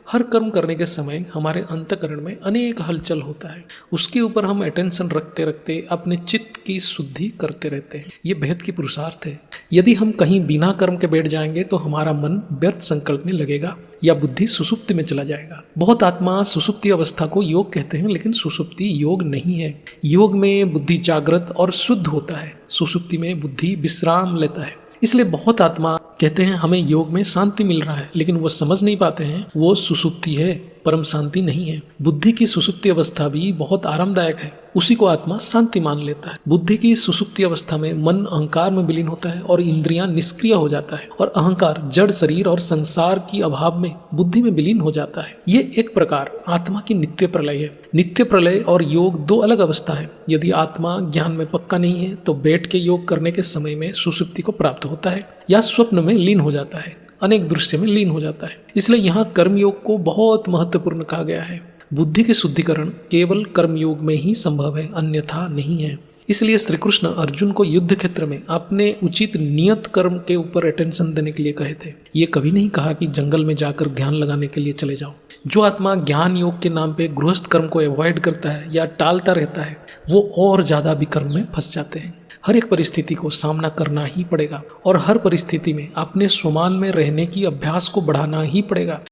हर कर्म करने के समय हमारे अंतःकरण में अनेक हलचल होता है, उसके ऊपर हम अटेंशन रखते रखते अपने चित्त की शुद्धि करते रहते हैं। ये बेहद की पुरुषार्थ है। यदि हम कहीं बिना कर्म के बैठ जाएंगे तो हमारा मन व्यर्थ संकल्प में लगेगा या बुद्धि सुसुप्ति में चला जाएगा। बहुत आत्मा सुसुप्ति अवस्था को योग कहते हैं, लेकिन सुसुप्ति योग नहीं है। योग में बुद्धि जागृत और शुद्ध होता है, सुसुप्ति में बुद्धि विश्राम लेता है। इसलिए बहुत आत्मा कहते हैं हमें योग में शांति मिल रहा है, लेकिन वो समझ नहीं पाते हैं वो सुसुप्ति है, परम शांति नहीं है। बुद्धि की सुसुप्ति अवस्था भी बहुत आरामदायक है, उसी को आत्मा शांति मान लेता है। बुद्धि की सुसुप्ति अवस्था में मन अहंकार में विलीन होता है और इंद्रियां निष्क्रिय हो जाता है, और अहंकार जड़ शरीर और संसार की अभाव में बुद्धि में विलीन हो जाता है। ये एक प्रकार आत्मा की नित्य प्रलय है। नित्य प्रलय और योग दो अलग अवस्था है। यदि आत्मा ज्ञान में पक्का नहीं है तो बैठ के योग करने के समय में सुसुप्ति को प्राप्त होता है या स्वप्न में लीन हो जाता है, अनेक दृश्य में लीन हो जाता है। इसलिए यहाँ कर्मयोग को बहुत महत्वपूर्ण कहा गया है। बुद्धि के शुद्धिकरण केवल कर्मयोग में ही संभव है, अन्यथा नहीं है। इसलिए श्री कृष्ण अर्जुन को युद्ध क्षेत्र में अपने उचित नियत कर्म के ऊपर अटेंशन देने के लिए कहे थे। ये कभी नहीं कहा कि जंगल में जाकर ध्यान लगाने के लिए चले जाओ। जो आत्मा ज्ञान योग के नाम पे गृहस्थ कर्म को अवॉइड करता है या टालता रहता है, वो और ज्यादा विकर्म में फंस जाते हैं। हर एक परिस्थिति को सामना करना ही पड़ेगा और हर परिस्थिति में अपने स्वमान में रहने की अभ्यास को बढ़ाना ही पड़ेगा।